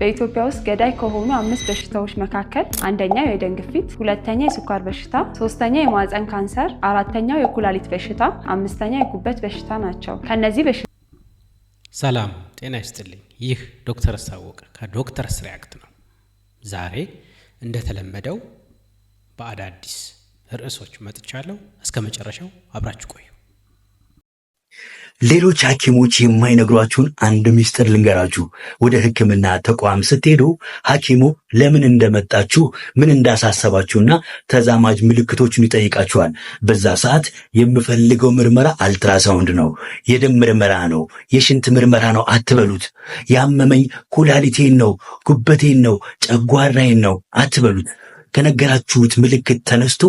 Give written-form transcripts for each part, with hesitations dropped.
በኢትዮጵያ ውስጥ ገዳይ ከሆኑ 5 በሽታዎች መካከል አንደኛው የደም ግፊት፣ ሁለተኛው የስኳር በሽታ፣ ሶስተኛው የማህፀን ካንሰር፣ አራተኛው የኩላሊት በሽታ፣ አምስተኛው የጉበት በሽታ ናቸው። ከነዚህ ሰላም ጤና ይስጥልኝ። ይህ ዶክተር አሳወቀ ከዶክተርስ ሪያክት ነው። ዛሬ እንደተለመደው በአዳዲስ ርዕሶች መጥቻለሁ። እስከ መጨረሻው አብራችሁ ቆዩ። ሌሎች ሐኪሞች የማይነግሯችሁን አንድ ሚስጥር ልንገራችሁ። ወደ ሕክምና ተቋም ስትሄዱ ሐኪሙ ለምን እንደመጣችሁ ምን እንዳሳሰባችሁና ተዛማጅ ምልክቶችን ይጠይቃችኋል። በዛ ሰዓት የምፈልገው ምርመራ አልትራሳውንድ ነው፣ የደም ምርመራ ነው፣ የሽንት ምርመራ ነው አትበሉት። ያመመኝ ኩላሊቴን ነው፣ ጉበቴን ነው፣ ጨጓራዬን ነው አትበሉት። ከነገራችሁት ምልክት ተነስቶ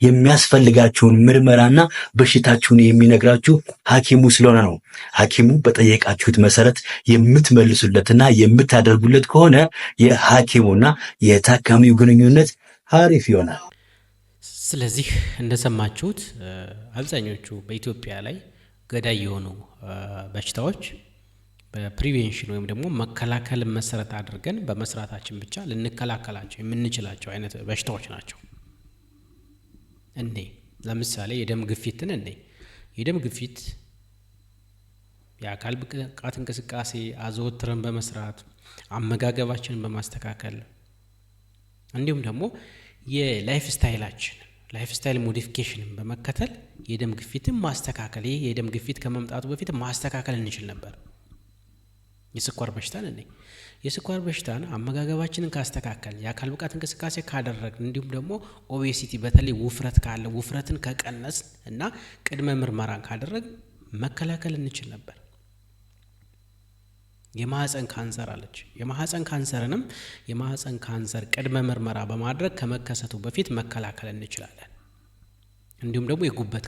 የሚያስፈልጋችሁን ምርመራና በሽታችሁን የሚነግራችሁ ሐኪሙ ስለሆነ ነው። ሐኪሙ በጠየቃችሁት መሰረት የምትመልሱለትና የምታደርጉለት ከሆነ የሐኪሙና የታካሚው ግንኙነት አሪፍ ይሆናል። ስለዚህ እንደሰማችሁት አብዛኞቹ በኢትዮጵያ ላይ ገዳይ የሆኑ በሽታዎች በፕሪቬንሽን ወይም ደግሞ መከላከል መሰረት አድርገን በመስራታችን ብቻ ልንከላከላቸው የምንችላቸው አይነት በሽታዎች ናቸው። ለምሳሌ የደም ግፊትን የደም ግፊት የአካል ብቃት እንቅስቃሴ አዘወትረን በመስራት አመጋገባችንን በማስተካከል እንዲሁም ደግሞ የላይፍ ስታይል ሞዲፊኬሽንን በመከተል የደም ግፊትን ማስተካከል፣ ይሄ የደም ግፊት ከመምጣቱ በፊት ማስተካከል እንችል ነበር። የስኳር በሽታን አመጋገባችንን ካስተካከል፣ የአካል ብቃት እንቅስቃሴ ካደረግን፣ እንዲሁም ደግሞ ኦቤሲቲ በተለይ ውፍረት ካለ ውፍረትን ከቀነስ እና ቅድመ ምርመራን ካደረግን መከላከል እንችል ነበር። የማህፀን ካንሰር አለች። የማህፀን ካንሰር ቅድመ ምርመራ በማድረግ ከመከሰቱ በፊት መከላከል እንችላለን። እንዲሁም ደግሞ የጉበት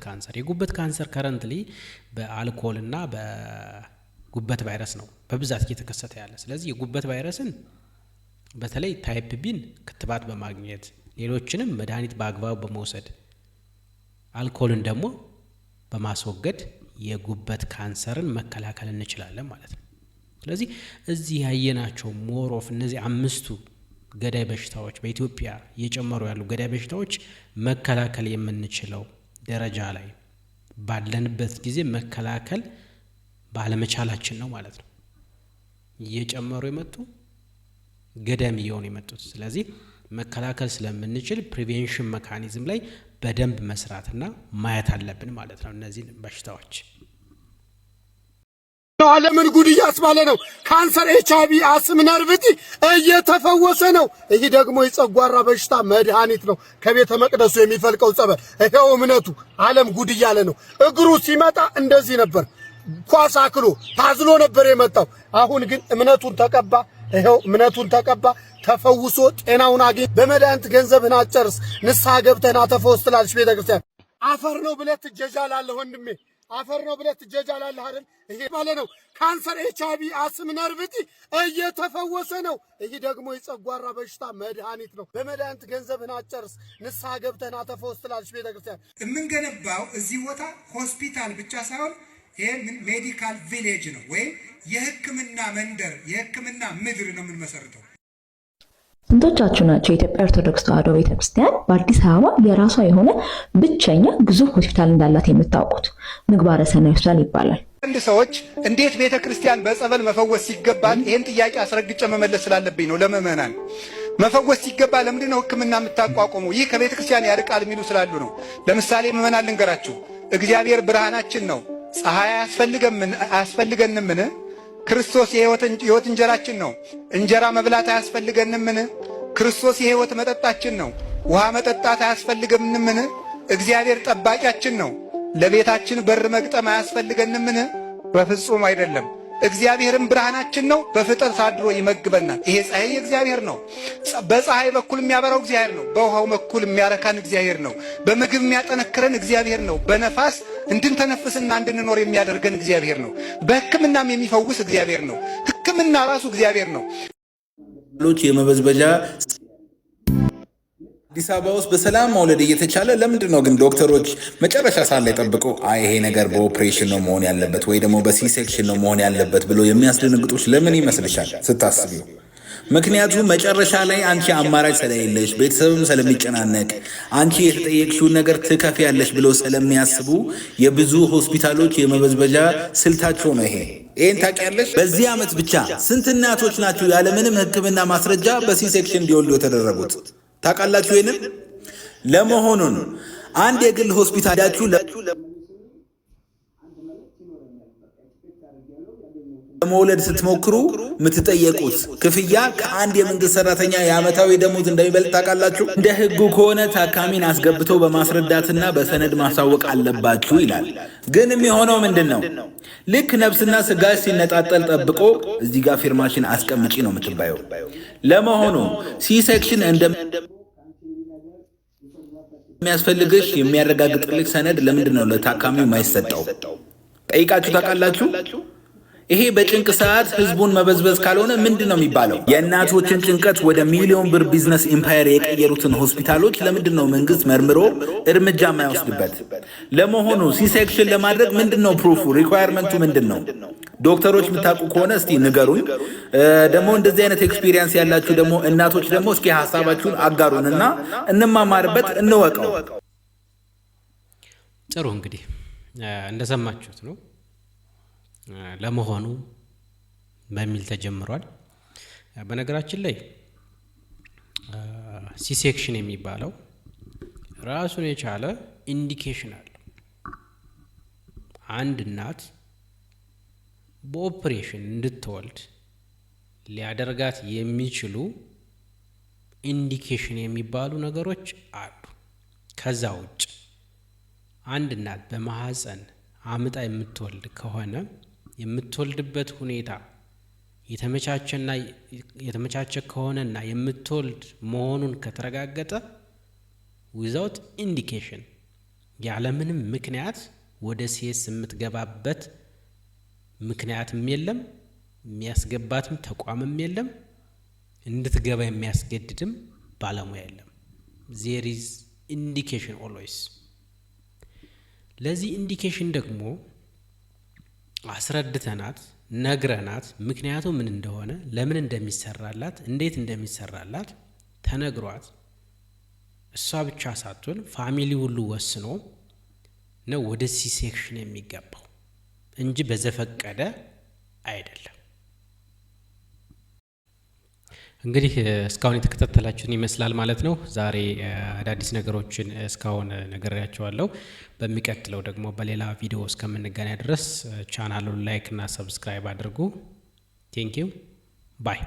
ካንሰር ከረንትሊ በአልኮል እና ጉበት ቫይረስ ነው በብዛት እየተከሰተ ያለ። ስለዚህ የጉበት ቫይረስን በተለይ ታይፕ ቢን ክትባት በማግኘት ሌሎችንም መድኃኒት በአግባቡ በመውሰድ አልኮልን ደግሞ በማስወገድ የጉበት ካንሰርን መከላከል እንችላለን ማለት ነው። ስለዚህ እዚህ ያየናቸው ሞሮፍ እነዚህ 5ቱ ገዳይ በሽታዎች በኢትዮጵያ እየጨመሩ ያሉ ገዳይ በሽታዎች መከላከል የምንችለው ደረጃ ላይ ባለንበት ጊዜ መከላከል ባለመቻላችን ነው ማለት ነው። እየጨመሩ የመጡ ገዳም እየሆኑ የመጡት። ስለዚህ መከላከል ስለምንችል ፕሪቬንሽን ሜካኒዝም ላይ በደንብ መስራትና ማየት አለብን ማለት ነው። እነዚህን በሽታዎች ዓለምን ጉድ እያስባለ ነው። ካንሰር፣ HIV፣ አስም፣ ነርቭ እጢ እየተፈወሰ ነው። ይህ ደግሞ የጨጓራ በሽታ መድኃኒት ነው። ከቤተ መቅደሱ የሚፈልቀው ጸበል ይሄው እምነቱ። ዓለም ጉድ እያለ ነው። እግሩ ሲመጣ እንደዚህ ነበር፣ ኳስ አክሎ ታዝሎ ነበር የመጣው። አሁን ግን እምነቱን ተቀባ። ይሄው እምነቱን ተቀባ፣ ተፈውሶ ጤናውን አገኘ። በመድኃኒት ገንዘብህን አትጨርስ፣ ንስሐ ገብተህና ተፈወስ ትላለች ቤተክርስቲያን። አፈር ነው ብለህ ትጀጃላለህ ወንድሜ፣ አፈር ነው ብለህ ትጀጃላለህ አይደል? ይሄ ባለ ነው። ካንሰር፣ HIV፣ አስም፣ ነርቭ እጢ እየተፈወሰ ነው። ይህ ደግሞ የጨጓራ በሽታ መድኃኒት ነው። በመድኃኒት ገንዘብህን አትጨርስ፣ ንስሐ ገብተህና ተፈወስ ትላለች ቤተክርስቲያን። የምንገነባው እዚህ ቦታ ሆስፒታል ብቻ ሳይሆን ይሄ ሜዲካል ቪሌጅ ነው፣ ወይም የሕክምና መንደር የሕክምና ምድር ነው የምንመሰርተው። ስንቶቻችሁ ናቸው የኢትዮጵያ ኦርቶዶክስ ተዋሕዶ ቤተክርስቲያን በአዲስ አበባ የራሷ የሆነ ብቸኛ ግዙፍ ሆስፒታል እንዳላት የምታውቁት? ምግባረ ሰናይ ሆስፒታል ይባላል። አንድ ሰዎች እንዴት ቤተክርስቲያን በጸበል መፈወስ ሲገባል? ይሄን ጥያቄ አስረግጬ መመለስ ስላለብኝ ነው። ለምእመናን መፈወስ ሲገባ ለምንድን ነው ሕክምና የምታቋቁመው? ይህ ከቤተክርስቲያን ያርቃል የሚሉ ስላሉ ነው። ለምሳሌ ምእመናን ልንገራችሁ። እግዚአብሔር ብርሃናችን ነው። ፀሐይ አያስፈልገንምን? ክርስቶስ የሕይወት እንጀራችን ነው። እንጀራ መብላት አያስፈልገንምን? ክርስቶስ የሕይወት መጠጣችን ነው። ውሃ መጠጣት አያስፈልገንምን? እግዚአብሔር ጠባቂያችን ነው። ለቤታችን በር መግጠም አያስፈልገንምን? በፍጹም አይደለም። እግዚአብሔርም ብርሃናችን ነው። በፍጥረት አድሮ ይመግበናል። ይሄ ፀሐይ እግዚአብሔር ነው። በፀሐይ በኩል የሚያበራው እግዚአብሔር ነው። በውሃው በኩል የሚያረካን እግዚአብሔር ነው። በምግብ የሚያጠነክረን እግዚአብሔር ነው። በነፋስ እንድንተነፍስና እንድንኖር የሚያደርገን እግዚአብሔር ነው። በሕክምናም የሚፈውስ እግዚአብሔር ነው። ሕክምና ራሱ እግዚአብሔር ነው። የመበዝበዣ አዲስ አበባ ውስጥ በሰላም መውለድ እየተቻለ ለምንድን ነው ግን ዶክተሮች መጨረሻ ሰዓት ላይ ጠብቀው ይሄ ነገር በኦፕሬሽን ነው መሆን ያለበት ወይ ደግሞ በሲ ሴክሽን ነው መሆን ያለበት ብሎ የሚያስደነግጡች? ለምን ይመስልሻል ስታስቢው? ምክንያቱም መጨረሻ ላይ አንቺ አማራጭ ስለሌለሽ ቤተሰብም ስለሚጨናነቅ አንቺ የተጠየቅሽውን ነገር ትከፍያለሽ ብለው ስለሚያስቡ የብዙ ሆስፒታሎች የመበዝበዣ ስልታቸው ነው ይሄ። ይህን ታውቂያለሽ? በዚህ ዓመት ብቻ ስንት እናቶች ናቸው ያለምንም ሕክምና ማስረጃ በሲ ሴክሽን እንዲወልዱ የተደረጉት? ታውቃላችሁ ይህንን? ለመሆኑን አንድ የግል ሆስፒታል ሄዳችሁ ለመውለድ ስትሞክሩ የምትጠየቁት ክፍያ ከአንድ የመንግስት ሰራተኛ የዓመታዊ ደሞዝ እንደሚበልጥ ታውቃላችሁ? እንደ ህጉ ከሆነ ታካሚን አስገብቶ በማስረዳትና በሰነድ ማሳወቅ አለባችሁ ይላል። ግን የሚሆነው ምንድን ነው? ልክ ነፍስና ስጋሽ ሲነጣጠል ጠብቆ እዚህ ጋር ፊርማሽን አስቀምጪ ነው የምትባየው። ለመሆኑ ሲ-ሴክሽን እንደሚያስፈልግሽ የሚያረጋግጥልሽ ሰነድ ለምንድን ነው ለታካሚው የማይሰጠው? ጠይቃችሁ ታውቃላችሁ? ይሄ በጭንቅ ሰዓት ህዝቡን መበዝበዝ ካልሆነ ምንድን ነው የሚባለው? የእናቶችን ጭንቀት ወደ ሚሊዮን ብር ቢዝነስ ኢምፓየር የቀየሩትን ሆስፒታሎች ለምንድን ነው መንግስት መርምሮ እርምጃ የማይወስድበት? ለመሆኑ ሲ-ሴክሽን ለማድረግ ምንድን ነው ፕሩፉ? ሪኳየርመንቱ ምንድን ነው? ዶክተሮች የምታውቁ ከሆነ እስቲ ንገሩኝ። ደግሞ እንደዚህ አይነት ኤክስፒሪየንስ ያላችሁ ደግሞ እናቶች ደግሞ እስኪ ሀሳባችሁን አጋሩንና እንማማርበት፣ እንወቀው። ጥሩ እንግዲህ እንደሰማችሁት ነው። ለመሆኑ በሚል ተጀምሯል። በነገራችን ላይ ሲ-ሴክሽን የሚባለው ራሱን የቻለ ኢንዲኬሽን አለ። አንድ እናት በኦፕሬሽን እንድትወልድ ሊያደርጋት የሚችሉ ኢንዲኬሽን የሚባሉ ነገሮች አሉ። ከዛ ውጭ አንድ እናት በማህፀን አምጣ የምትወልድ ከሆነ የምትወልድበት ሁኔታ የተመቻቸ ከሆነና የምትወልድ መሆኑን ከተረጋገጠ ዊዛውት ኢንዲኬሽን ያለምንም ምክንያት ወደ ሲኤስ የምትገባበት ምክንያትም የለም፣ የሚያስገባትም ተቋምም የለም፣ እንድትገባ የሚያስገድድም ባለሙያ የለም። ዜር ኢዝ ኢንዲኬሽን ኦልዌይስ። ለዚህ ኢንዲኬሽን ደግሞ አስረድተናት ነግረናት ምክንያቱ ምን እንደሆነ ለምን እንደሚሰራላት እንዴት እንደሚሰራላት ተነግሯት እሷ ብቻ ሳትሆን ፋሚሊ ሁሉ ወስኖ ነው ወደ ሲ-ሴክሽን የሚገባው እንጂ በዘፈቀደ አይደለም። እንግዲህ እስካሁን የተከታተላችሁን ይመስላል ማለት ነው። ዛሬ አዳዲስ ነገሮችን እስካሁን ነግሬያችኋለሁ። በሚቀጥለው ደግሞ በሌላ ቪዲዮ እስከምንገናኝ ድረስ ቻናሉን ላይክ እና ሰብስክራይብ አድርጉ። ቴንክ ዩ ባይ